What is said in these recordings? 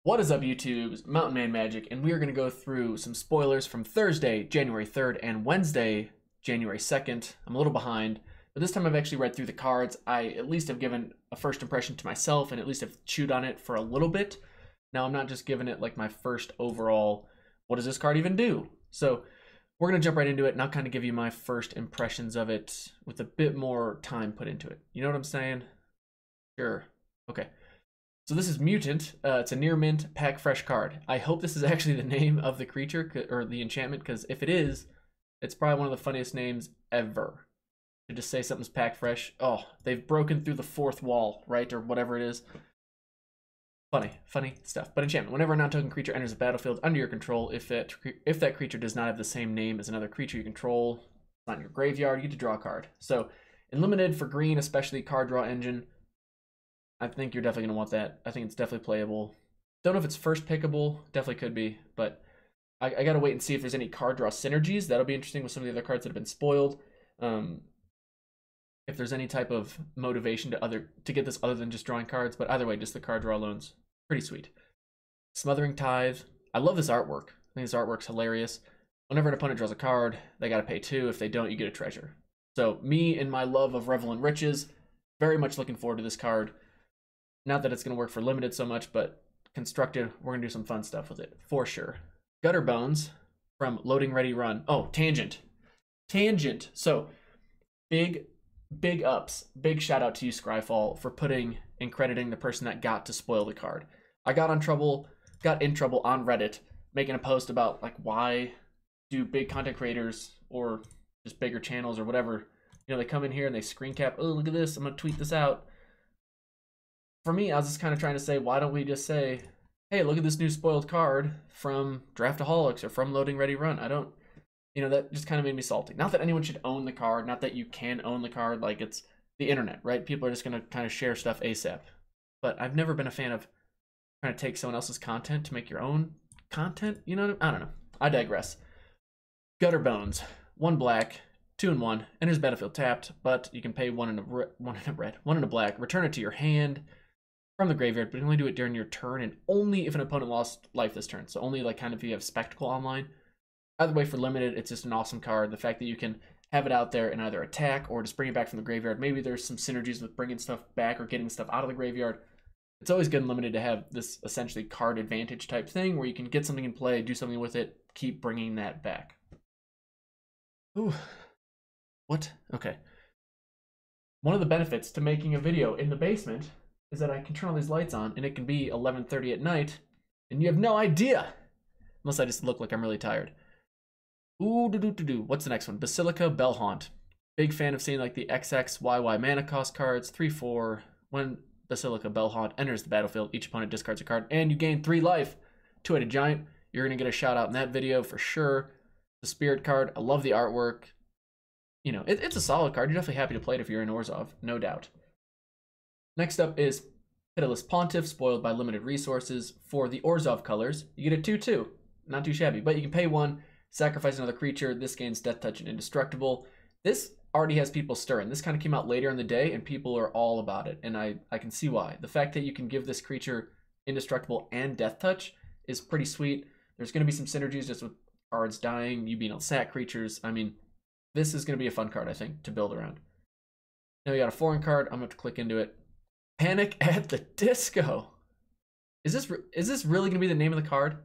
What is up, YouTube's Mountain Man Magic, and we are going to go through some spoilers from Thursday, January 3rd, and Wednesday, January 2nd. I'm a little behind, but this time I've actually read through the cards. I at least have given a first impression to myself, and at least have chewed on it for a little bit. Now I'm not just giving it like my first overall, what does this card even do? So we're going to jump right into it, and I'll kind of give you my first impressions of it with a bit more time put into it. You know what I'm saying? Sure. Okay. So this is Mutant. It's a near mint pack fresh card. I hope this is actually the name of the creature or the enchantment, because if it is, it's probably one of the funniest names ever. To just say something's pack fresh. Oh, they've broken through the fourth wall, right? Or whatever it is. Funny stuff. But enchantment. Whenever a non-token creature enters the battlefield under your control, if that creature does not have the same name as another creature you control, it's not in your graveyard, you get to draw a card. So in limited for green, especially card draw engine, I think you're definitely going to want that. I think it's definitely playable. Don't know if it's first pickable. Definitely could be. But I got to wait and see if there's any card draw synergies. That'll be interesting with some of the other cards that have been spoiled. If there's any type of motivation to get this other than just drawing cards. But either way, just the card draw alone's pretty sweet. Smothering Tithe. I love this artwork. I think this artwork's hilarious. Whenever an opponent draws a card, they got to pay 2. If they don't, you get a treasure. So me and my love of Revel in Riches, very much looking forward to this card. Not that it's going to work for limited so much, but constructed, we're going to do some fun stuff with it, for sure. Gutter Bones from Loading Ready Run. Oh, Tangent. So, big ups. Big shout out to you, Scryfall, for putting and crediting the person that got to spoil the card. I got in trouble on Reddit, making a post about, like, why do big content creators or just bigger channels or whatever, you know, they come in here and they screen cap, oh, look at this, I'm going to tweet this out. For me, I was just kind of trying to say, why don't we just say, hey, look at this new spoiled card from Draftaholics or from Loading Ready Run. I don't, you know, that just kind of made me salty. Not that anyone should own the card, not that you can own the card, like it's the internet, right? People are just going to kind of share stuff ASAP. But I've never been a fan of trying to take someone else's content to make your own content, you know? I don't know. I digress. Gutter Bones, 1 black, 2 and 1, enters battlefield tapped, but you can pay 1 in a red, 1 in a black, return it to your hand from the graveyard, but you can only do it during your turn and only if an opponent lost life this turn. So only like kind of if you have Spectacle online. Either way, for limited, it's just an awesome card. The fact that you can have it out there and either attack or just bring it back from the graveyard. Maybe there's some synergies with bringing stuff back or getting stuff out of the graveyard. It's always good and limited to have this essentially card advantage type thing where you can get something in play, do something with it, keep bringing that back. Ooh. What? Okay. One of the benefits to making a video in the basement is that I can turn all these lights on and it can be 11:30 at night and you have no idea. Unless I just look like I'm really tired. Ooh, what's the next one? Basilica Bellhaunt. Big fan of seeing like the XXYY mana cost cards. 3/4. When Basilica Bellhaunt enters the battlefield, each opponent discards a card and you gain 3 life. 2-headed giant. You're going to get a shout out in that video for sure. The Spirit card. I love the artwork. You know, it's a solid card. You're definitely happy to play it if you're in Orzhov, no doubt. Next up is Pitiless Pontiff, spoiled by limited resources. For the Orzhov colors, you get a 2/2. Not too shabby, but you can pay 1, sacrifice another creature. This gains Death Touch and Indestructible. This already has people stirring. This kind of came out later in the day, and people are all about it, and I can see why. The fact that you can give this creature Indestructible and Death Touch is pretty sweet. There's going to be some synergies just with cards dying, you being able to sack creatures. I mean, this is going to be a fun card, I think, to build around. Now we got a foreign card. I'm going to have to click into it. Panic at the Disco. Is this really going to be the name of the card?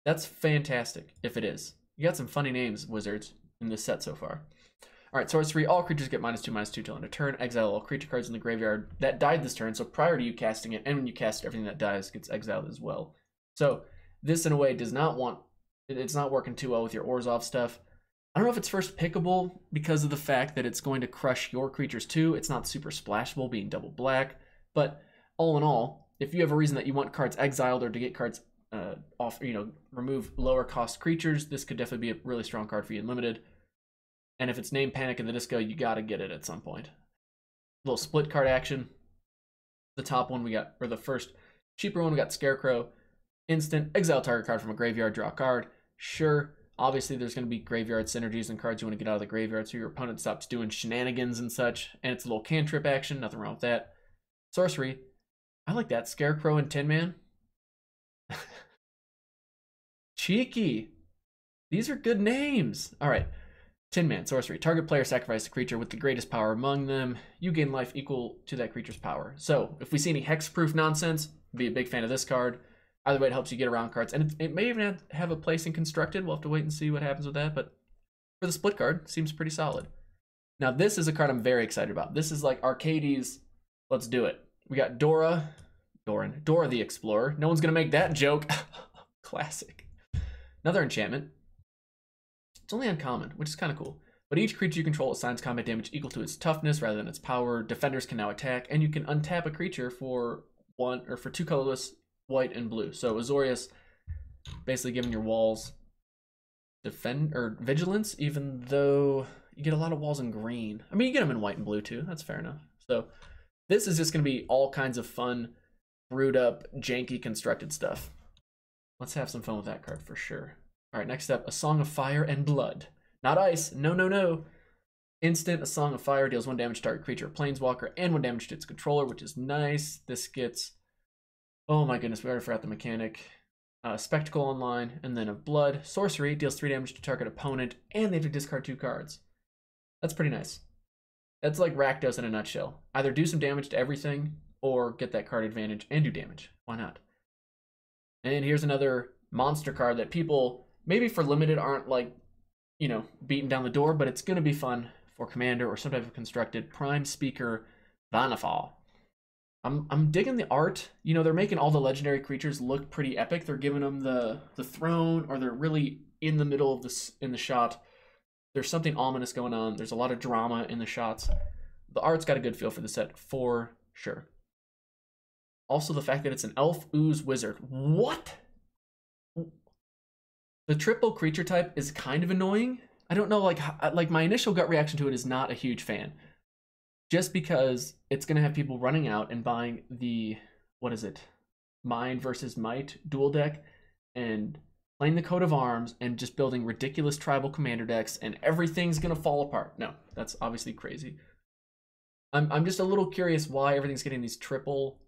That's fantastic, if it is. You got some funny names, Wizards, in this set so far. Alright, sorcery. All creatures get -2/-2 till end of turn. Exile all creature cards in the graveyard that died this turn, so prior to you casting it, and when you cast it, everything that dies gets exiled as well. So, this in a way does not want... It's not working too well with your Orzhov stuff. I don't know if it's first pickable because of the fact that it's going to crush your creatures too. It's not super splashable being double black, but all in all, if you have a reason that you want cards exiled or to get cards off, you know, remove lower cost creatures, this could definitely be a really strong card for you in limited. And if it's named Panic at the Disco, you got to get it at some point. Little split card action. The top one we got, or the first cheaper one, we got Scarecrow. Instant, exile target card from a graveyard, draw a card. Sure. Obviously, there's going to be graveyard synergies and cards you want to get out of the graveyard so your opponent stops doing shenanigans and such. And it's a little cantrip action. Nothing wrong with that. Sorcery. I like that. Scarecrow and Tin Man. Cheeky. These are good names. All right. Tin Man, sorcery. Target player sacrifice a creature with the greatest power among them. You gain life equal to that creature's power. So if we see any hexproof nonsense, be a big fan of this card. Either way, it helps you get around cards. And it may even have a place in Constructed. We'll have to wait and see what happens with that. But for the split card, seems pretty solid. Now, this is a card I'm very excited about. This is like Arcades. Let's do it. We got Dora the Explorer. No one's going to make that joke. Classic. Another enchantment. It's only uncommon, which is kind of cool. But each creature you control assigns combat damage equal to its toughness rather than its power. Defenders can now attack, and you can untap a creature for 2 colorless, white and blue. So Azorius, basically giving your walls vigilance, even though you get a lot of walls in green. I mean, you get them in white and blue too. That's fair enough. So this is just going to be all kinds of fun, brewed up, janky constructed stuff. Let's have some fun with that card for sure. All right, next up, A Song of Fire and Blood. Not ice. No, no, no. Instant, A Song of Fire deals 1 damage to target creature or planeswalker and 1 damage to its controller, which is nice. This gets, oh my goodness, we already forgot the mechanic. Spectacle online, and then of Blood. Sorcery deals 3 damage to target opponent, and they have to discard 2 cards. That's pretty nice. That's like Rakdos in a nutshell. Either do some damage to everything, or get that card advantage and do damage. Why not? And here's another monster card that people, maybe for limited, aren't like, you know, beating down the door, but it's going to be fun for Commander or some type of constructed. Prime Speaker Vanafall. I'm digging the art. You know, they're making all the legendary creatures look pretty epic. They're giving them the throne, or they're really in the middle of this in the shot. There's something ominous going on. There's a lot of drama in the shots. The art's got a good feel for the set for sure. Also, the fact that it's an elf ooze wizard. What? The triple creature type is kind of annoying. I don't know, like my initial gut reaction to it is not a huge fan. Just because it's going to have people running out and buying the, what is it? Mind versus Might dual deck and playing the coat of arms and just building ridiculous tribal commander decks and everything's going to fall apart. No, that's obviously crazy. I'm just a little curious why everything's getting these triple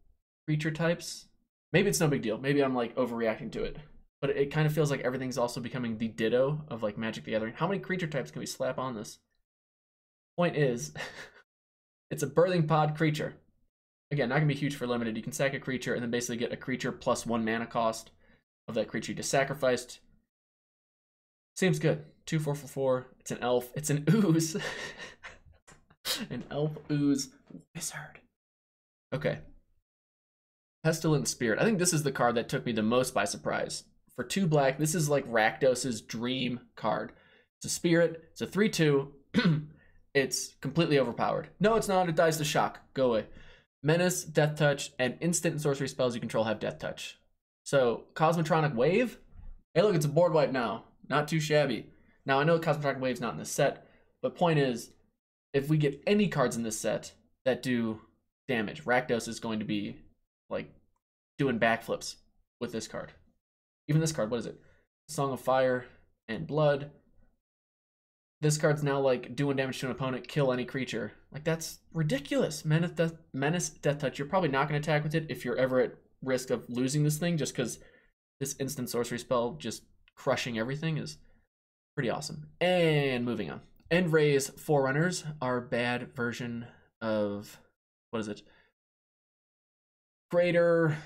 creature types. Maybe it's no big deal. Maybe I'm like overreacting to it. But it kind of feels like everything's also becoming the ditto of like Magic the Gathering. How many creature types can we slap on this? Point is, it's a birthing pod creature. Again, not going to be huge for limited. You can sack a creature and then basically get a creature plus 1 mana cost of that creature you just sacrificed. Seems good. 2/4 for 4. It's an elf. It's an ooze. An elf ooze wizard. Okay. Pestilent Spirit. I think this is the card that took me the most by surprise. For 2 black, this is like Rakdos's dream card. It's a spirit. It's a 3/2. It's completely overpowered. No, it's not. It dies to shock. Go away. Menace, Death Touch, and instant and sorcery spells you control have Death Touch. So, Cosmotronic Wave. Hey, look, it's a board wipe now. Not too shabby. Now, I know Cosmotronic Wave's not in this set, but point is, if we get any cards in this set that do damage, Rakdos is going to be, like, doing backflips with this card. Even this card, what is it? Song of Fire and Blood. This card's now like doing damage to an opponent, kill any creature. Like that's ridiculous. Menace, Death Touch. You're probably not going to attack with it if you're ever at risk of losing this thing, just because this instant sorcery spell just crushing everything is pretty awesome. And moving on. Endray's Forerunners, our bad version of, what is it? Crater,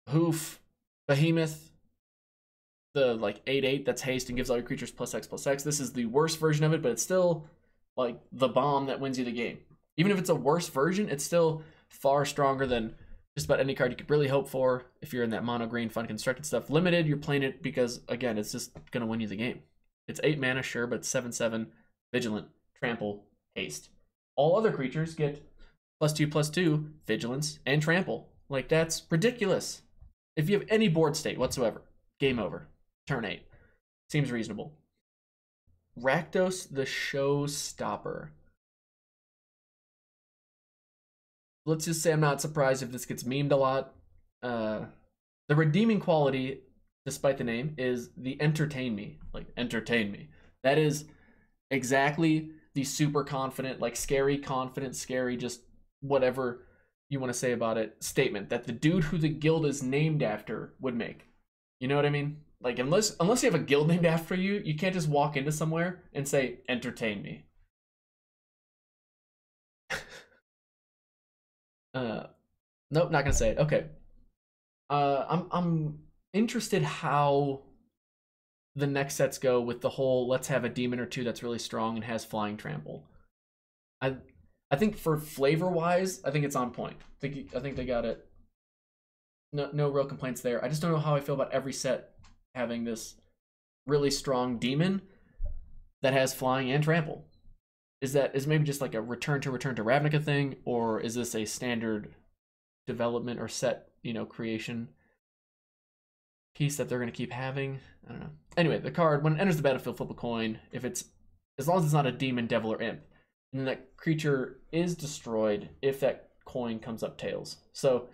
Hoof, Behemoth. The like 8/8 that's haste and gives all your creatures +X/+X. This is the worst version of it, but it's still like the bomb that wins you the game. Even if it's a worse version, it's still far stronger than just about any card you could really hope for if you're in that mono green fun constructed stuff. Limited, you're playing it because again, it's just gonna win you the game. It's 8 mana, sure, but 7/7, vigilant, trample, haste. All other creatures get +2/+2, vigilance, and trample. Like that's ridiculous. If you have any board state whatsoever, game over. Turn 8. Seems reasonable. Rakdos the Showstopper. Let's just say I'm not surprised if this gets memed a lot. The redeeming quality, despite the name, is the entertain me. Like, entertain me. That is exactly the super confident, like scary, confident, scary, just whatever you want to say about it statement that the dude who the guild is named after would make. You know what I mean? Like, unless you have a guild named after you, you can't just walk into somewhere and say, entertain me. Nope, not gonna say it. Okay. I'm interested how the next sets go with the whole let's have a demon or two that's really strong and has flying trample. I think for flavor wise, I think it's on point. I think they got it. No real complaints there. I just don't know how I feel about every set having this really strong demon that has flying and trample. Is maybe just like a return to Ravnica thing, or is this a standard development or set, creation piece that they're going to keep having? I don't know. Anyway, the card, when it enters the battlefield, flip a coin. As long as it's not a demon, devil, or imp, and then that creature is destroyed if that coin comes up tails. So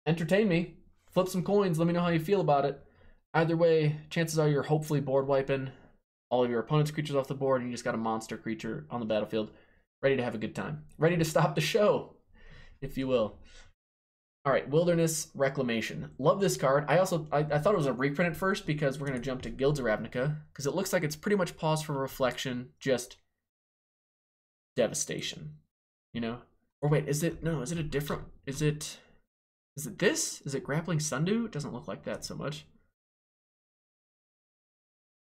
entertain me, flip some coins, let me know how you feel about it. Either way, chances are you're hopefully board wiping all of your opponent's creatures off the board, and you just got a monster creature on the battlefield, ready to have a good time. Ready to stop the show, if you will. All right, Wilderness Reclamation. Love this card. I thought it was a reprint at first because we're going to jump to Guilds of Ravnica, because it looks like it's pretty much Pause for Reflection, just devastation, Or wait, is it a different, is it this? Is it Grappling Sundew? It doesn't look like that so much.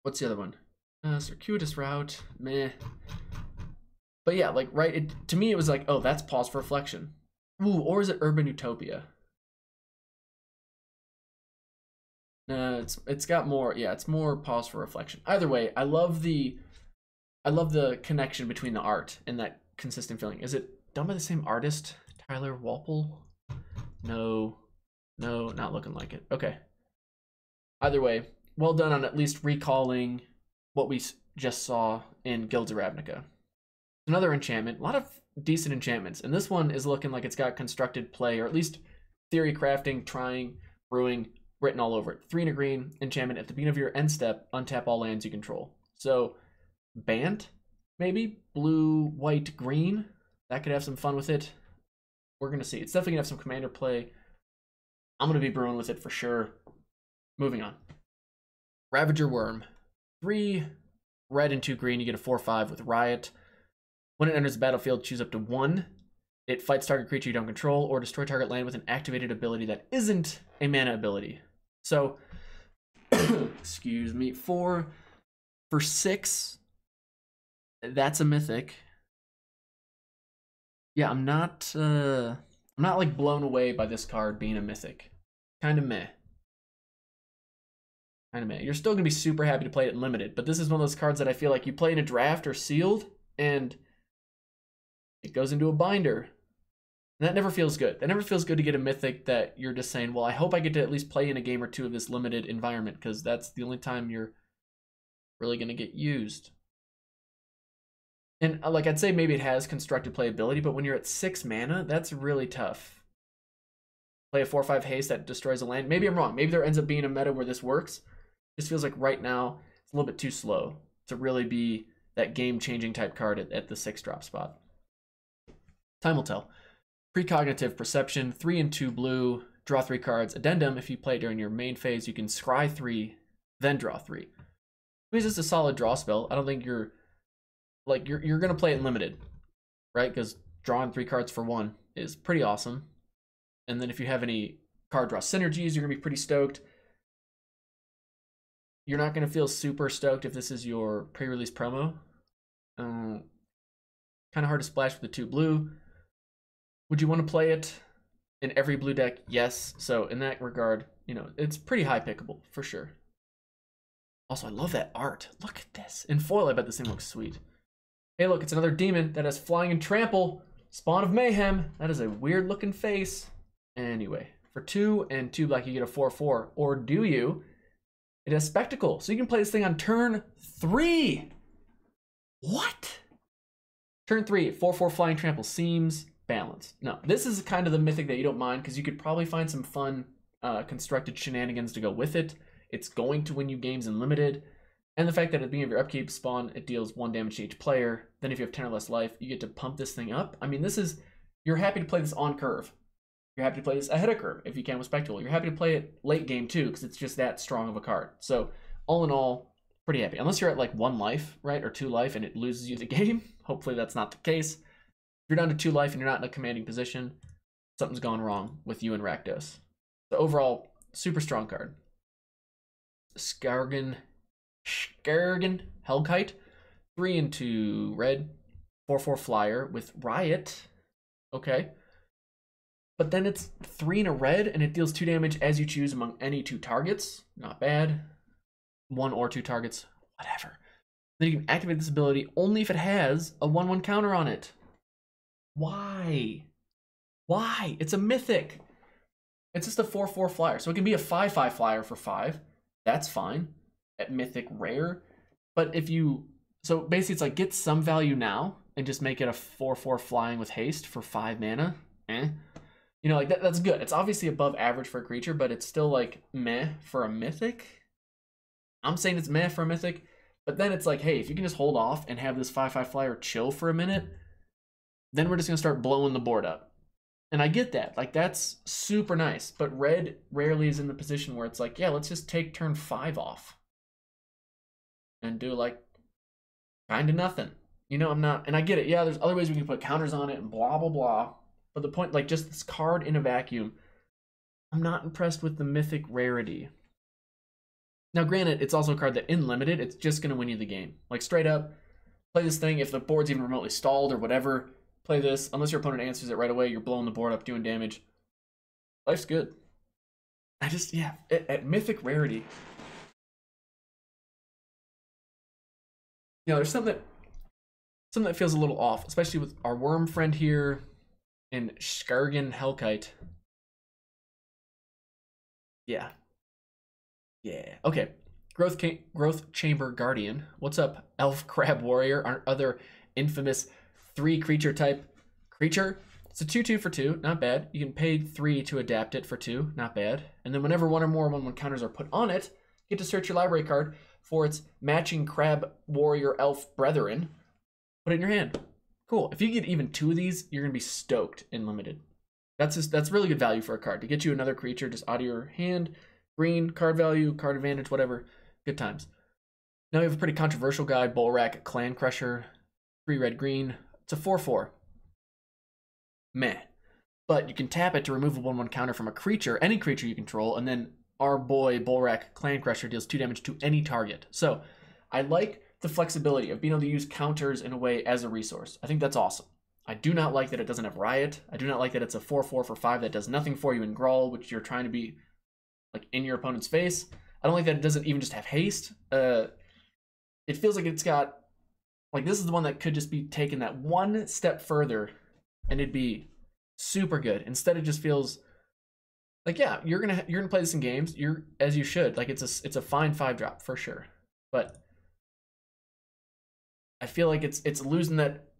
What's the other one? Circuitous Route, meh. But yeah, like, right, to me it was like, oh, that's Pause for Reflection. Ooh, or is it Urban Utopia? It's got more, yeah, it's more Pause for Reflection. Either way, I love the connection between the art and that consistent feeling. Is it done by the same artist, Tyler Walpole? No, not looking like it. Okay. Either way, well done on at least recalling what we just saw in Guilds of Ravnica. Another enchantment, a lot of decent enchantments, and this one is looking like it's got constructed play, or at least theory crafting, trying, brewing, written all over it. 3 and a green enchantment. At the beginning of your end step, untap all lands you control. So, Bant, maybe? Blue, white, green? That could have some fun with it. We're going to see. It's definitely going to have some commander play. I'm going to be brewing with it for sure. Moving on. Ravager Worm. 3 red and 2 green. You get a 4/5 with Riot. When it enters the battlefield, choose up to 1. It fights target creature you don't control, or destroy target land with an activated ability that isn't a mana ability. So, excuse me, 4 for 6. That's a mythic. Yeah, I'm not like blown away by this card being a mythic. Kind of meh. You're still gonna be super happy to play it in limited, but this is one of those cards that I feel like you play in a draft or sealed, and it goes into a binder. And that never feels good. That never feels good to get a mythic that you're just saying, well, I hope I get to at least play in a game or two of this limited environment, because that's the only time you're really gonna get used. And like, I'd say maybe it has constructed playability, but when you're at 6 mana, that's really tough. Play a 4/5 haste that destroys a land. Maybe I'm wrong. Maybe there ends up being a meta where this works. Just feels like right now it's a little bit too slow to really be that game-changing type card at the 6-drop spot. Time will tell. Precognitive Perception, 3 and 2 blue, draw 3 cards. Addendum, if you play during your main phase, you can scry 3, then draw 3. It's just a solid draw spell. I don't think you're gonna play it limited, right? Because drawing 3 cards for 1 is pretty awesome. And then if you have any card draw synergies, you're gonna be pretty stoked. You're not gonna feel super stoked if this is your pre-release promo. Kind of hard to splash with the 2 blue. Would you want to play it in every blue deck? Yes. So in that regard, it's pretty high pickable for sure. Also, I love that art. Look at this. In foil, I bet this thing looks sweet. Hey, look, it's another demon that has flying and trample. Spawn of Mayhem. That is a weird looking face. Anyway, for 2 and 2 black, you get a 4/4. Or do you? It has Spectacle. So you can play this thing on turn 3. What? Turn 3, 4/4 flying trample seems balanced. No, this is kind of the mythic that you don't mind, because you could probably find some fun constructed shenanigans to go with it. It's going to win you games in limited. And the fact that at the beginning of your upkeep spawn, it deals 1 damage to each player. Then if you have 10 or less life, you get to pump this thing up. I mean, you're happy to play this on curve. You're happy to play this ahead of curve if you can with Spectacle. You're happy to play it late game too, because it's just that strong of a card. So all in all, pretty happy. Unless you're at like 1 life, right, or 2 life, and it loses you the game. Hopefully that's not the case. If you're down to 2 life and you're not in a commanding position, something's gone wrong with you and Rakdos. So overall, super strong card. Skargan Hellkite, 3/2 red, 4/4 flyer with Riot. Okay. But then it's 3 in a red, and it deals 2 damage as you choose among any 2 targets. Not bad. 1 or 2 targets, whatever. Then you can activate this ability only if it has a 1/1 counter on it. Why? Why? It's a mythic. It's just a 4/4 flyer. So it can be a 5/5 flyer for 5. That's fine at mythic rare. But if you... So basically it's like get some value now and just make it a 4/4 flying with haste for 5 mana. You know, like that's good. It's obviously above average for a creature, but it's still like meh for a mythic. I'm saying it's meh for a mythic, but then it's like, hey, if you can just hold off and have this 5/5 flyer chill for a minute, then we're just gonna start blowing the board up. And I get that, like that's super nice, but red rarely is in the position where it's like, yeah, let's just take turn 5 off and do like kind of nothing. You know, I'm not, and I get it. Yeah, there's other ways we can put counters on it and blah, blah, blah. But the point, like just this card in a vacuum, I'm not impressed with the mythic rarity. Now, granted, it's also a card that in limited, it's just going to win you the game. Like straight up, play this thing. If the board's even remotely stalled or whatever, play this. Unless your opponent answers it right away, you're blowing the board up, doing damage. Life's good. I just, yeah, at mythic rarity. You know, there's something that feels a little off, especially with our worm friend here and Skargan Hellkite. Yeah. Yeah. Okay. Growth Chamber Guardian. What's up, Elf Crab Warrior? Our other infamous 3 creature type creature. It's a 2/2 for 2. Not bad. You can pay 3 to adapt it for 2. Not bad. And then whenever 1 or more 1/1 counters are put on it, you get to search your library card for its matching Crab Warrior Elf Brethren. Put it in your hand. Cool. If you get even 2 of these, you're gonna be stoked in limited. That's really good value for a card. To get you another creature just out of your hand. Green, card value, card advantage, whatever. Good times. Now we have a pretty controversial guy, Bolrak Clan Crusher. 3 red green. It's a 4/4. Meh. But you can tap it to remove a 1/1 counter from a creature, any creature you control, and then our boy Bolrak Clan Crusher deals 2 damage to any target. So I like the flexibility of being able to use counters in a way as a resource. I think that's awesome. I do not like that it doesn't have Riot. I do not like that it's a 4/4 for 5 that does nothing for you in Grawl, which you're trying to be like in your opponent's face. I don't like that it doesn't even just have haste. It feels like it's got, like this is the one that could just be taken that 1 step further and it'd be super good. Instead it just feels like, yeah, you're gonna play this in games, as you should. Like it's a fine 5-drop for sure. But I feel like it's losing that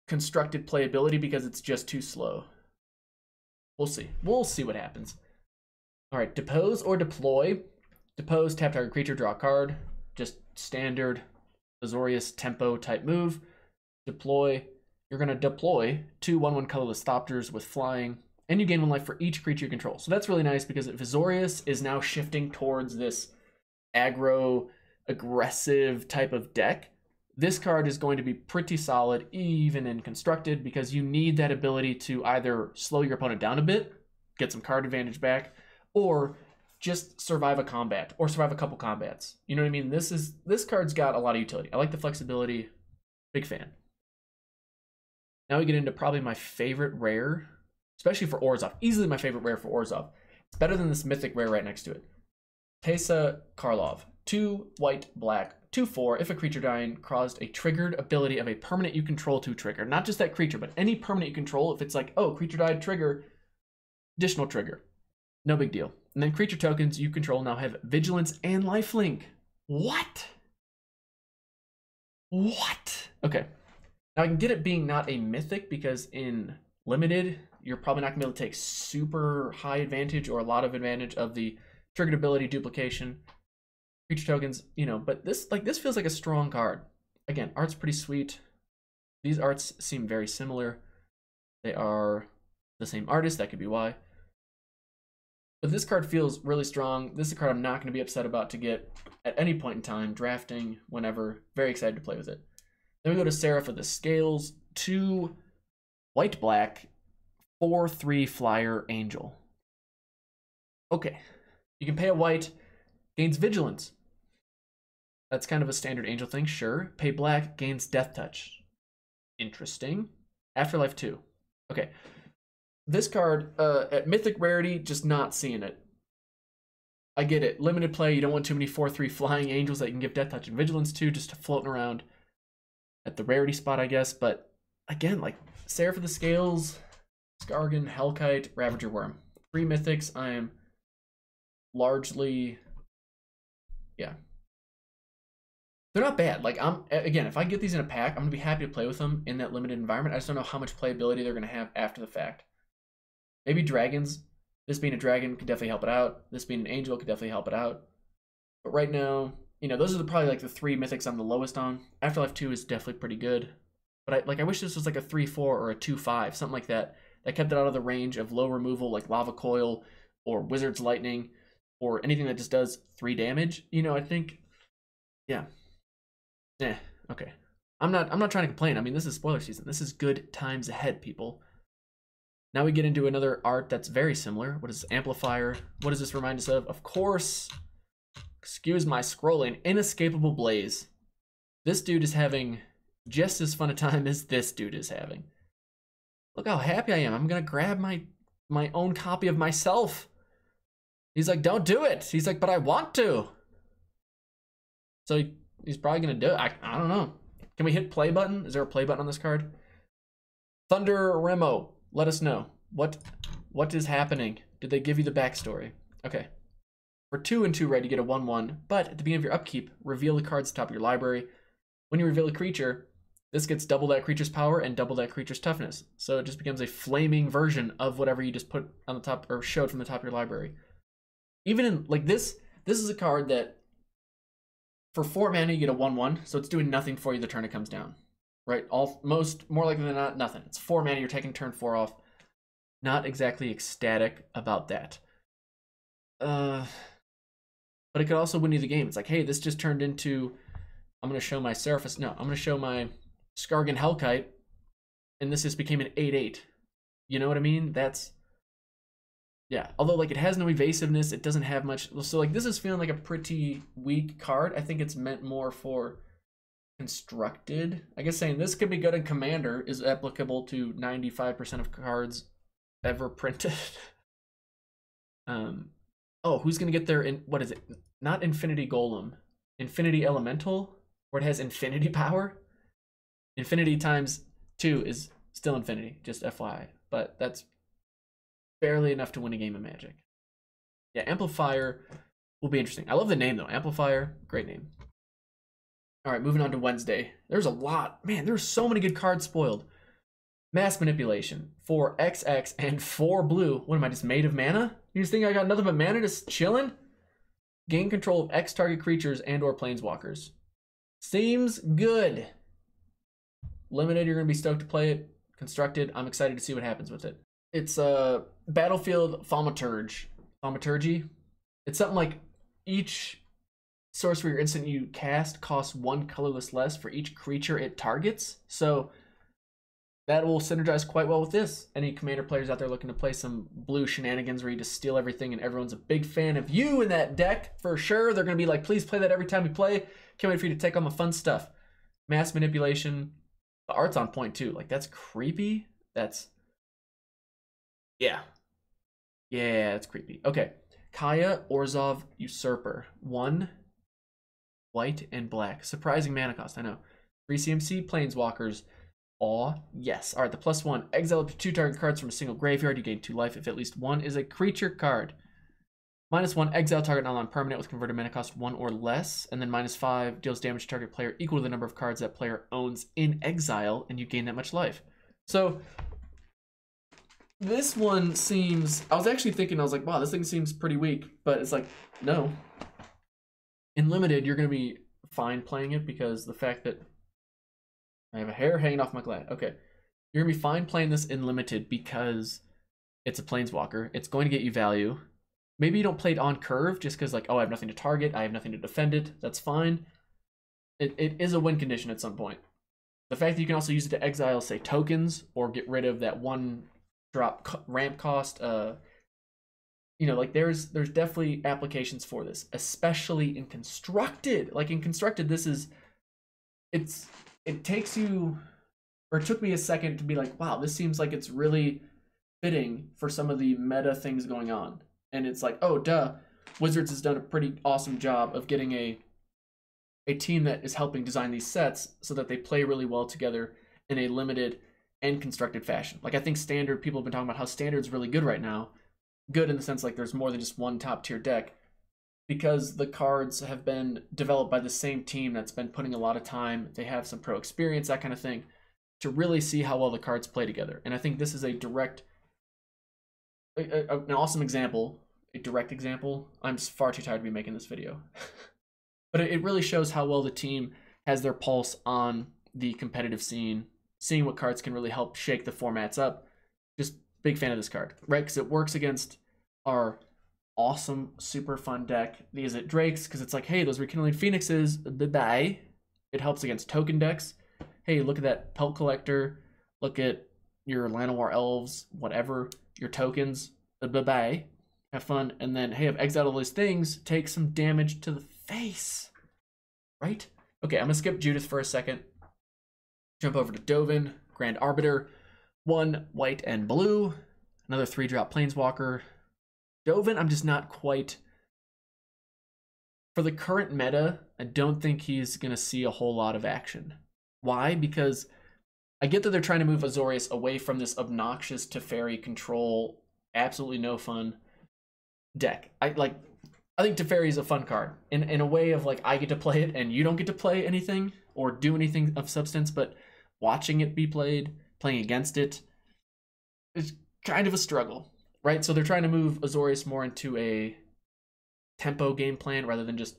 constructed playability because it's just too slow. We'll see. We'll see what happens. All right, depose or deploy. Depose, tap target creature, draw a card. Just standard Azorius tempo type move. Deploy, you're gonna deploy 2 1/1 colorless Thopters with flying, and you gain 1 life for each creature you control. So that's really nice because if Azorius is now shifting towards this aggro, aggressive type of deck, this card is going to be pretty solid even in constructed because you need that ability to either slow your opponent down a bit, get some card advantage back, or just survive a combat or survive a couple combats. You know what I mean? This card's got a lot of utility. I like the flexibility. Big fan. Now we get into probably my favorite rare, especially for Orzhov. Easily my favorite rare for Orzhov. It's better than this mythic rare right next to it. Teysa Karlov. 2 white, black, 2/4. If a creature dying caused a triggered ability of a permanent you control to trigger. Not just that creature, but any permanent you control. If it's like, oh, creature died, trigger, additional trigger. No big deal. And then creature tokens you control now have vigilance and lifelink. What? What? Okay. Now I can get it being not a mythic because in limited, you're probably not gonna be able to take super high advantage or a lot of advantage of the triggered ability duplication. Creature tokens, you know, but this feels like a strong card. Again, art's pretty sweet. These arts seem very similar. They are the same artist, that could be why. But this card feels really strong. This is a card I'm not going to be upset about to get at any point in time, drafting, whenever. Very excited to play with it. Then we go to Seraph of the Scales, 2 white-black, 4/3 flyer angel. Okay. You can pay a white, gains vigilance. That's kind of a standard angel thing, sure. Pay black, gains death touch. Interesting. Afterlife 2. Okay. This card, at Mythic rarity, just not seeing it. I get it. Limited play, you don't want too many 4/3 flying angels that you can give death touch and vigilance to, just floating around at the rarity spot, I guess. But again, like Seraph of the Scales, Skargan, Hellkite, Ravager Worm. 3 Mythics, I am largely, yeah. They're not bad. Like, again, if I get these in a pack, I'm going to be happy to play with them in that limited environment. I just don't know how much playability they're going to have after the fact. Maybe dragons. This being a dragon could definitely help it out. This being an angel could definitely help it out. But right now, you know, those are probably like the 3 Mythics I'm the lowest on. Afterlife 2 is definitely pretty good. But I wish this was like a 3/4 or a 2/5, something like that. That kept it out of the range of low removal like Lava Coil or Wizard's Lightning or anything that just does 3 damage. You know, I think, yeah. Okay. I'm not trying to complain. I mean, this is spoiler season. This is good times ahead, people. Now we get into another art that's very similar. What is this? Amplifier? What does this remind us of? Of course, excuse my scrolling, Inescapable Blaze. This dude is having just as fun a time as this dude is having. Look how happy I am. I'm gonna grab my own copy of myself. He's like, don't do it. He's like, but I want to. So he's probably gonna do it. I don't know. Can we hit play button? Is there a play button on this card? Thunder Remo. Let us know. What is happening? Did they give you the backstory? Okay. For 2 and 2 red, you get a 1/1, but at the beginning of your upkeep, reveal the cards at the top of your library. When you reveal a creature, this gets double that creature's power and double that creature's toughness. So it just becomes a flaming version of whatever you just put on the top or showed from the top of your library. Even in like this is a card that for 4 mana you get a 1/1, so it's doing nothing for you the turn it comes down. Right? More likely than not, nothing. It's 4 mana, you're taking turn 4 off. Not exactly ecstatic about that. But it could also win you the game. It's like, hey, this just turned into, I'm gonna show my Seraphis. No, I'm gonna show my Skargan Hellkite, and this just became an 8/8. You know what I mean? That's, yeah. Although like it has no evasiveness, it doesn't have much. So like this is feeling like a pretty weak card. I think it's meant more for constructed. I guess saying this could be good in Commander is applicable to 95% of cards ever printed. Oh, who's gonna get there in, what is it? Not Infinity Golem. Infinity Elemental, where it has infinity power. Infinity times 2 is still infinity, just FYI. But that's barely enough to win a game of Magic. Yeah, Amplifier will be interesting. I love the name though. Amplifier, great name. All right, moving on to Wednesday. There's a lot. Man, there's so many good cards spoiled. Mass Manipulation, 4 XX and 4 blue. What am I, just made of mana? You just think I got nothing but mana just chilling? Gain control of X target creatures and or planeswalkers. Seems good. Limited, you're going to be stoked to play it. Constructed, I'm excited to see what happens with it. It's a Battlefield Thaumaturgy. It's something like each sorcery or instant you cast costs 1 colorless less for each creature it targets. So that will synergize quite well with this. Any Commander players out there looking to play some blue shenanigans where you just steal everything and everyone's a big fan of you in that deck, for sure. They're going to be like, please play that every time we play. Can't wait for you to take on the fun stuff. Mass Manipulation. The art's on point too. Like, that's creepy. That's, yeah. Yeah, it's creepy. Okay. Kaya Orzhov Usurper. 1 white and black. Surprising mana cost, I know. 3 CMC Planeswalkers. Aw, yes. Alright, the +1. Exile up to 2 target cards from a single graveyard. You gain 2 life if at least one is a creature card. -1, exile target non-permanent with converted mana cost 1 or less. And then -5, deals damage to target player equal to the number of cards that player owns in exile, and you gain that much life. So, this one seems, I was actually thinking, I was like, wow, this thing seems pretty weak. But it's like, no. In Limited, you're going to be fine playing it because the fact that I have a hair hanging off my glad. Okay. You're going to be fine playing this in Limited because It's a Planeswalker. It's going to get you value. Maybe you don't play it on curve just because, like, oh, I have nothing to target. I have nothing to defend it. That's fine. It is a win condition at some point. The fact that you can also use it to exile, say, tokens or get rid of that one drop ramp cost. You know, like there's definitely applications for this, especially in Constructed. Like in Constructed, it takes you, or it took me a second to be like, wow, this seems like it's really fitting for some of the meta things going on. And it's like, oh, duh, Wizards has done a pretty awesome job of getting a team that is helping design these sets so that they play really well together in a limited and constructed fashion. Like I think Standard, people have been talking about how Standard's really good right now. Good in the sense like there's more than just one top tier deck, because the cards have been developed by the same team that's been putting a lot of time. They have some pro experience, that kind of thing, to really see how well the cards play together. And I think this is a direct, an awesome example, a direct example. I'm far too tired to be making this video. But it really shows how well the team has their pulse on the competitive scene, seeing what cards can really help shake the formats up. Just big fan of this card, right? Because it works against our awesome, super fun deck. These at Drakes, because it's like, hey, those Rekindling Phoenixes, bye-bye. It helps against token decks. Hey, look at that Pelt Collector. Look at your Llanowar Elves, whatever, your tokens, bye-bye. Have fun. And then, hey, I've exiled all those things, take some damage to the face, right? Okay, I'm gonna skip Judith for a second. Jump over to Dovin, Grand Arbiter, 1 white and blue, another 3-drop Planeswalker. Dovin, I'm just not quite, for the current meta, I don't think he's gonna see a whole lot of action. Why? Because I get that they're trying to move Azorius away from this obnoxious Teferi control, absolutely no fun deck. I think Teferi is a fun card in a way of like I get to play it and you don't get to play anything or do anything of substance, but watching it be played, playing against it is kind of a struggle, right? So they're trying to move Azorius more into a tempo game plan rather than just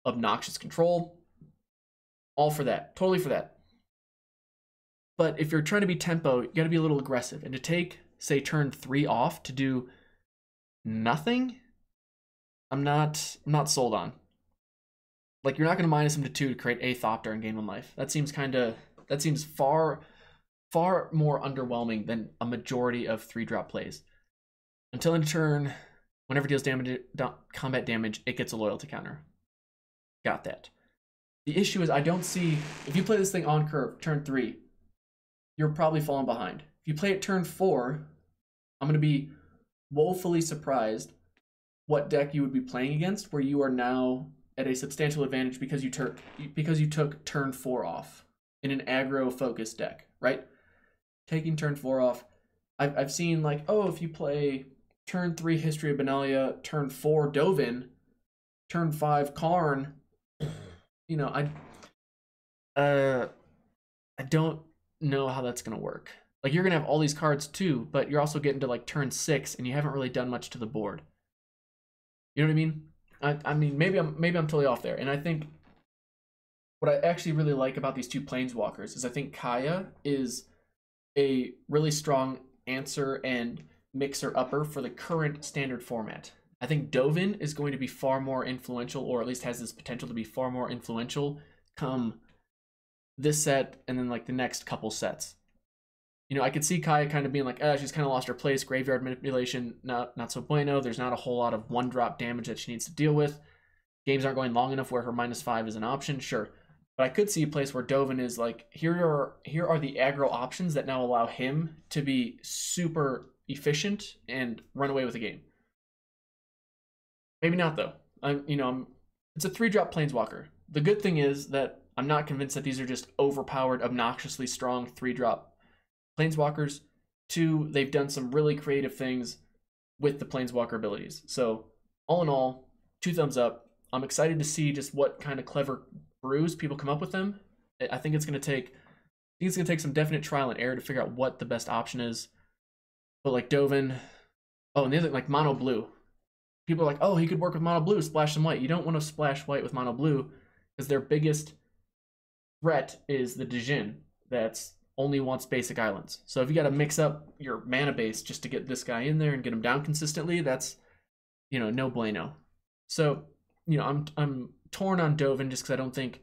obnoxious control. All for that, totally for that. But if you're trying to be tempo, you got to be a little aggressive, and to take, say, turn 3 off to do nothing, I'm not sold on. Like, you're not going to minus him to 2 to create a Thopter and gain 1 life. That seems far more underwhelming than a majority of 3-drop plays. Until end of turn, whenever it deals combat damage, it gets a loyalty counter. Got that. The issue is I don't see, if you play this thing on curve, turn 3, you're probably falling behind. If you play it turn 4, I'm going to be woefully surprised what deck you would be playing against, where you are now at a substantial advantage because you took turn 4 off in an aggro focused deck, right? Taking turn 4 off, I've seen like, oh, if you play turn 3 History of Benalia, turn 4 Dovin, turn 5 Karn, you know, I don't know how that's gonna work. Like, you're gonna have all these cards too, but you're also getting to like turn 6 and you haven't really done much to the board. You know what I mean? I mean, maybe I'm totally off there. And I think what I actually really like about these 2 Planeswalkers is I think Kaya is a really strong answer and mixer upper for the current standard format. I think Dovin is going to be far more influential, or at least has this potential to be far more influential come this set and then like the next couple sets. You know, I could see Kaya kind of being like, she's kind of lost her place. Graveyard manipulation, not so bueno. There's not a whole lot of 1-drop damage that she needs to deal with. Games aren't going long enough where her -5 is an option, sure. But I could see a place where Dovin is like, here are the aggro options that now allow him to be super efficient and run away with the game. Maybe not though. It's a 3-drop Planeswalker. The good thing is that I'm not convinced that these are just overpowered, obnoxiously strong 3-drop Planeswalkers. 2, they've done some really creative things with the Planeswalker abilities. So all in all, 2 thumbs up. I'm excited to see just what kind of clever brews people come up with them. I think it's going to take some definite trial and error to figure out what the best option is. But like Dovin, and the other, like mono blue. People are like, oh, he could work with mono blue, splash some white. You don't want to splash white with mono blue because their biggest threat is the Dijin that's only wants basic islands. So if you got to mix up your mana base just to get this guy in there and get him down consistently, that's, you know, no bueno. So, you know, I'm torn on Dovin just because I don't think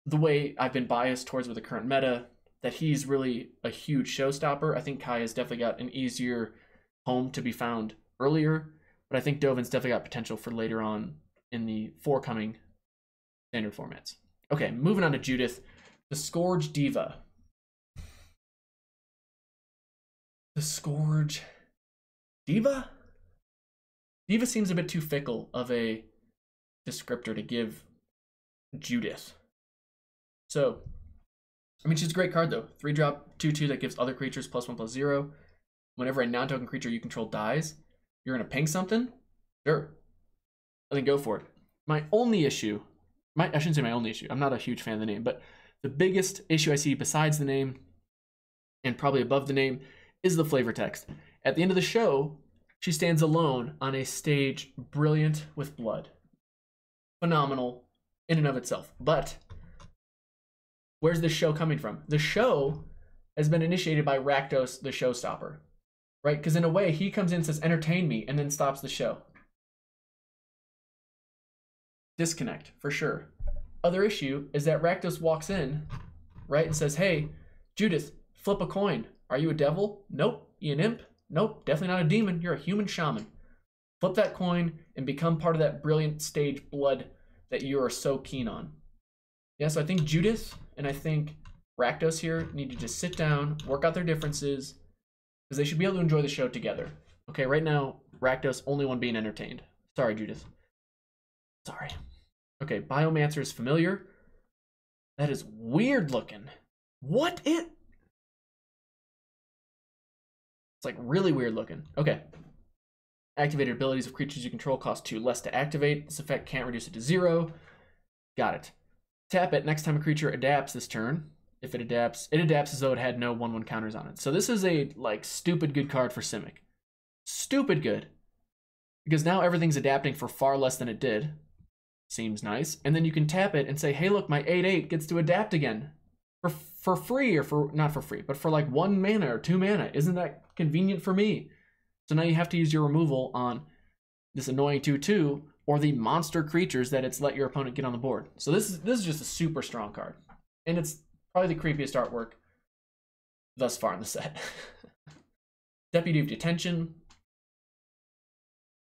the way I've been biased towards with the current meta, that he's really a huge showstopper. I think Kai has definitely got an easier home to be found earlier, but I think Dovin's definitely got potential for later on in the forthcoming standard formats. Okay, moving on to Judith, the Scourge Diva. The Scourge Diva? Diva seems a bit too fickle of a descriptor to give Judith. So, I mean, she's a great card though. 3-drop, 2/2 that gives other creatures +1/+0. Whenever a non-token creature you control dies, you're gonna ping something? Sure. I think go for it. My only issue, I shouldn't say my only issue, I'm not a huge fan of the name, but the biggest issue I see besides the name, and probably above the name, is the flavor text. At the end of the show, she stands alone on a stage brilliant with blood. Phenomenal in and of itself. But where's this show coming from? The show has been initiated by Rakdos, the showstopper, right? Because in a way, he comes in and says, entertain me, and then stops the show. Disconnect, for sure. Other issue is that Rakdos walks in, right, and says, hey, Judith, flip a coin. Are you a devil? Nope. You an imp? Nope. Definitely not a demon. You're a human shaman. Flip that coin and become part of that brilliant stage blood that you are so keen on. Yeah, so I think Judith and I think Rakdos here need to just sit down, work out their differences, because they should be able to enjoy the show together. Okay, right now, Rakdos only one being entertained. Sorry, Judith. Sorry. Okay, Biomancer is familiar. That is weird looking. What it? It's like really weird looking. Okay. Activated abilities of creatures you control cost 2 less to activate. This effect can't reduce it to 0. Got it. Tap it next time a creature adapts this turn. If it adapts as though it had no 1/1 counters on it. So this is a like stupid good card for Simic. Stupid good. Because now everything's adapting for far less than it did. Seems nice. And then you can tap it and say, hey look, my 8/8 gets to adapt again. For free, or for not for free, but for like 1 mana or 2 mana. Isn't that convenient for me? So now you have to use your removal on this annoying 2/2 or the monster creatures that it's let your opponent get on the board. So this is just a super strong card. And it's probably the creepiest artwork thus far in the set. Deputy of Detention.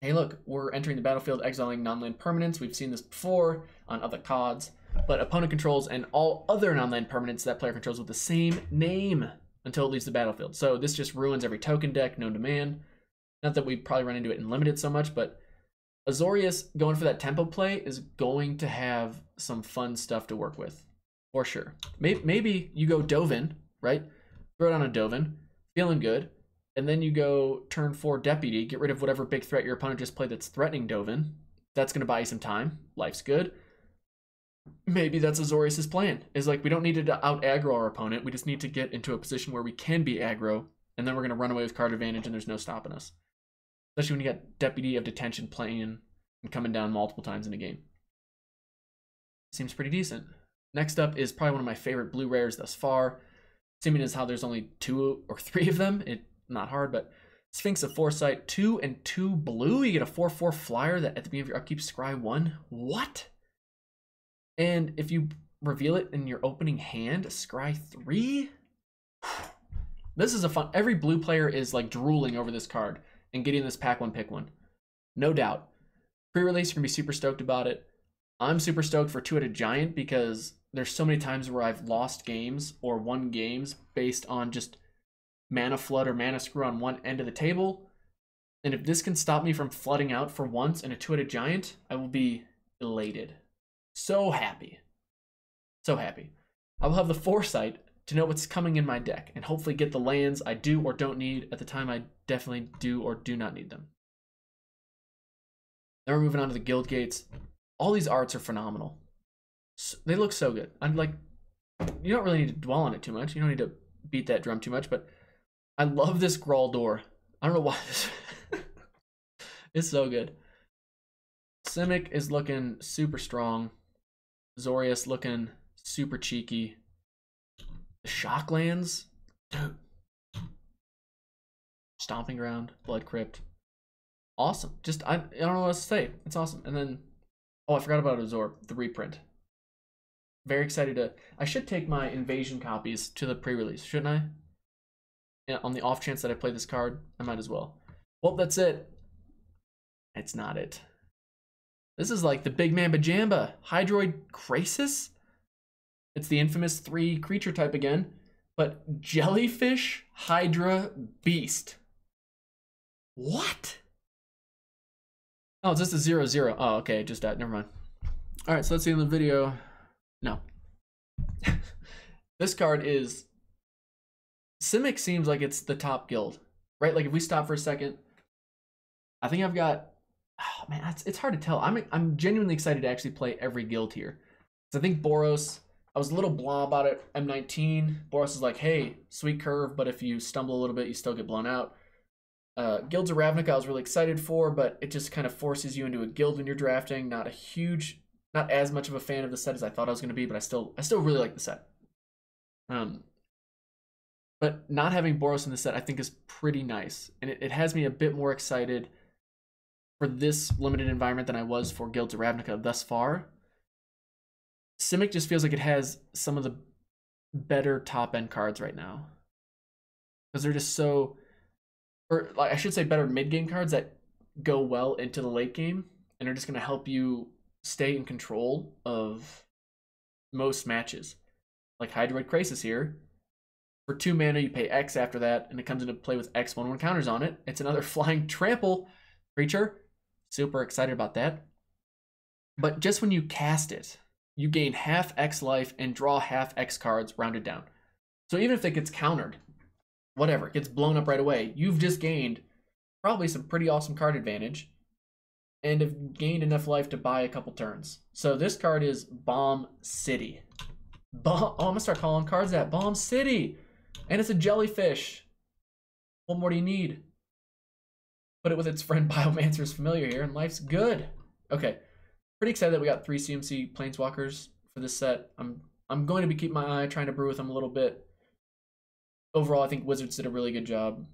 Hey look, we're entering the battlefield exiling non-land permanents. We've seen this before on other cards. But opponent controls and all other non-land permanents that player controls with the same name until it leaves the battlefield. So this just ruins every token deck known to man. Not that we probably run into it in limited so much, but Azorius going for that tempo play is going to have some fun stuff to work with, for sure. Maybe you go Dovin, right? Throw it on a Dovin, feeling good, and then you go turn 4 Deputy, get rid of whatever big threat your opponent just played that's threatening Dovin. That's going to buy you some time. Life's good. Maybe that's Azorius' plan. Is like, we don't need to out-aggro our opponent. We just need to get into a position where we can be aggro, and then we're going to run away with card advantage, and there's no stopping us. Especially when you got Deputy of Detention playing and coming down multiple times in a game. Seems pretty decent. Next up is probably one of my favorite blue rares thus far. Seeming as how there's only 2 or 3 of them. Not hard, but Sphinx of Foresight, 2 and 2 blue. You get a 4/4 flyer that at the beginning of your upkeep, scry 1. What? And if you reveal it in your opening hand, scry 3? This is a fun... Every blue player is like drooling over this card and getting this pack one, pick one. No doubt. Pre-release, you're going to be super stoked about it. I'm super stoked for 2-headed Giant because there's so many times where I've lost games or won games based on just mana flood or mana screw on one end of the table. And if this can stop me from flooding out for once in a 2-headed Giant, I will be elated. So happy. So happy. I will have the foresight to know what's coming in my deck and hopefully get the lands I do or don't need at the time I definitely do or do not need them. Then we're moving on to the guild gates. All these arts are phenomenal. They look so good. I'm like, you don't really need to dwell on it too much. You don't need to beat that drum too much, but I love this Grawl door. I don't know why this it's so good. Simic is looking super strong. Azorius looking super cheeky. The Shocklands? Dude. Stomping Ground, Blood Crypt. Awesome. Just, I don't know what else to say. It's awesome. And then, oh, I forgot about Absorb, the reprint. Very excited to, I should take my Invasion copies to the pre-release, shouldn't I? Yeah, on the off chance that I play this card, I might as well. Well, that's it. It's not it. This is like the Big Mamba Jamba. Hydroid Krasis? It's the infamous 3 creature type again, but Jellyfish Hydra Beast. What? Oh, it's just a 0/0. Oh, okay, just that. Never mind. All right, so let's see in the video. No. This card is... Simic seems like it's the top guild, right? Like if we stop for a second, I think I've got... Oh, man, it's hard to tell. I'm genuinely excited to actually play every guild here. So I think Boros, I was a little blah about it. M19, Boros is like, hey, sweet curve, but if you stumble a little bit, you still get blown out. Guilds of Ravnica I was really excited for, but it just kind of forces you into a guild when you're drafting. Not as much of a fan of the set as I thought I was going to be, but I still really like the set. But not having Boros in the set I think is pretty nice, and it has me a bit more excited for this limited environment than I was for Guilds of Ravnica thus far. Simic just feels like it has some of the better top end cards right now, because they're just so, or like I should say better mid game cards that go well into the late game and are just going to help you stay in control of most matches. Like Hydroid Krasis here. For 2 mana, you pay X after that, and it comes into play with X/1/1 counters on it. It's another flying trample creature. Super excited about that. But just when you cast it, you gain half X life and draw half X cards rounded down. So even if it gets countered, whatever, it gets blown up right away, you've just gained probably some pretty awesome card advantage and have gained enough life to buy a couple turns. So this card is Bomb City. Oh, I'm gonna start calling cards that. Bomb City! And it's a jellyfish. What more do you need? Put it with its friend Biomancer's Familiar here, and life's good. Okay, pretty excited that we got 3 CMC Planeswalkers for this set. I'm going to be keeping my eye, trying to brew with them a little bit. Overall, I think Wizards did a really good job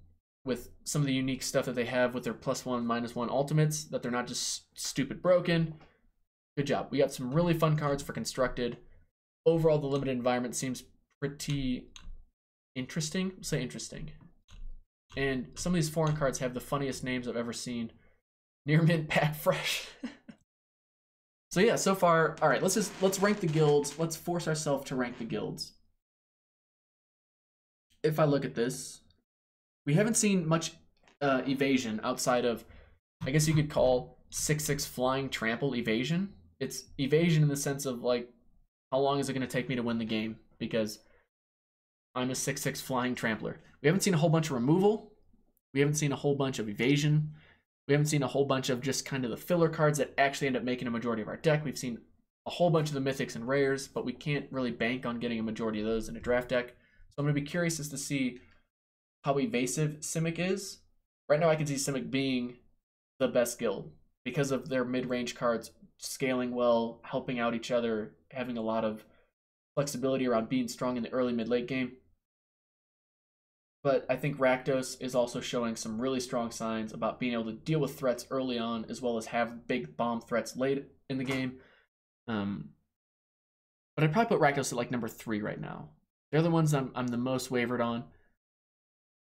with some of the unique stuff that they have with their +1/-1 ultimates, that they're not just stupid broken. Good job. We got some really fun cards for Constructed. Overall, the limited environment seems pretty interesting. I'll say interesting. And some of these foreign cards have the funniest names I've ever seen. Near mint, pack fresh. So yeah, so far, all right, let's rank the guilds. Let's force ourselves to rank the guilds. If I look at this, we haven't seen much evasion outside of, I guess you could call 6/6 flying trample evasion. It's evasion in the sense of like, how long is it going to take me to win the game? Because I'm a 6/6 flying trampler. We haven't seen a whole bunch of removal. We haven't seen a whole bunch of evasion. We haven't seen a whole bunch of just kind of the filler cards that actually end up making a majority of our deck. We've seen a whole bunch of the mythics and rares, but we can't really bank on getting a majority of those in a draft deck. So I'm going to be curious as to see how evasive Simic is. Right now I can see Simic being the best guild because of their mid-range cards scaling well, helping out each other, having a lot of flexibility around being strong in the early mid-late game. But I think Rakdos is also showing some really strong signs about being able to deal with threats early on, as well as have big bomb threats late in the game. But I'd probably put Rakdos at like number 3 right now. They're the ones I'm the most wavered on.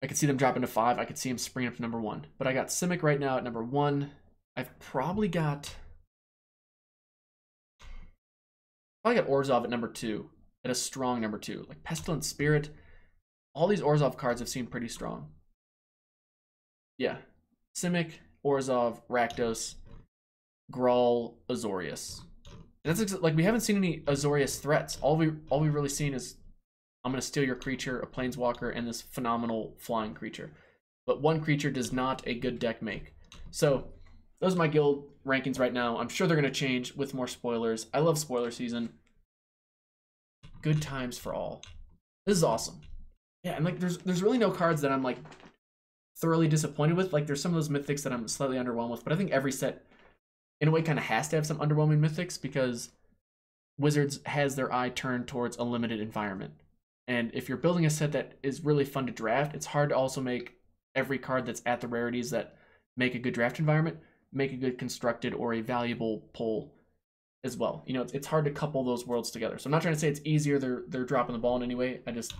I could see them dropping to 5. I could see them springing up to number 1. But I got Simic right now at number 1. I've probably got Orzhov at number 2. At a strong number 2. Like Pestilent Spirit. All these Orzhov cards have seemed pretty strong. Yeah. Simic, Orzhov, Rakdos, Grawl, Azorius. And that's like, we haven't seen any Azorius threats. All we've really seen is, I'm going to steal your creature, a Planeswalker, and this phenomenal flying creature. But one creature does not a good deck make. So, those are my guild rankings right now. I'm sure they're going to change with more spoilers. I love spoiler season. Good times for all. This is awesome. Yeah, and like there's really no cards that I'm like thoroughly disappointed with. Like there's some of those mythics that I'm slightly underwhelmed with, but I think every set in a way kind of has to have some underwhelming mythics because Wizards has their eye turned towards a limited environment. And if you're building a set that is really fun to draft, it's hard to also make every card that's at the rarities that make a good draft environment, make a good constructed or a valuable pull as well. You know, it's hard to couple those worlds together. So I'm not trying to say it's easier, they're dropping the ball in any way. I'm just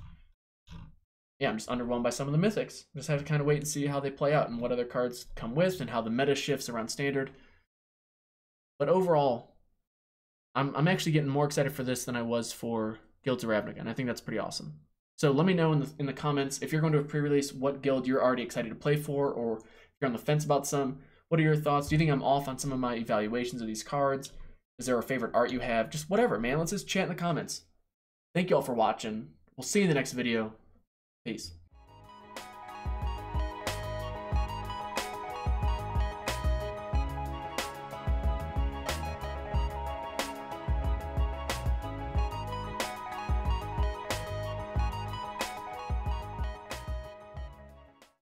underwhelmed by some of the mythics. Just have to kind of wait and see how they play out and what other cards come with and how the meta shifts around standard. But overall, I'm actually getting more excited for this than I was for Guilds of Ravnica, and I think that's pretty awesome. So let me know in the comments if you're going to a pre-release what guild you're already excited to play for, or if you're on the fence about some. What are your thoughts? Do you think I'm off on some of my evaluations of these cards? Is there a favorite art you have? Just whatever, man. Let's just chat in the comments. Thank you all for watching. We'll see you in the next video. Peace.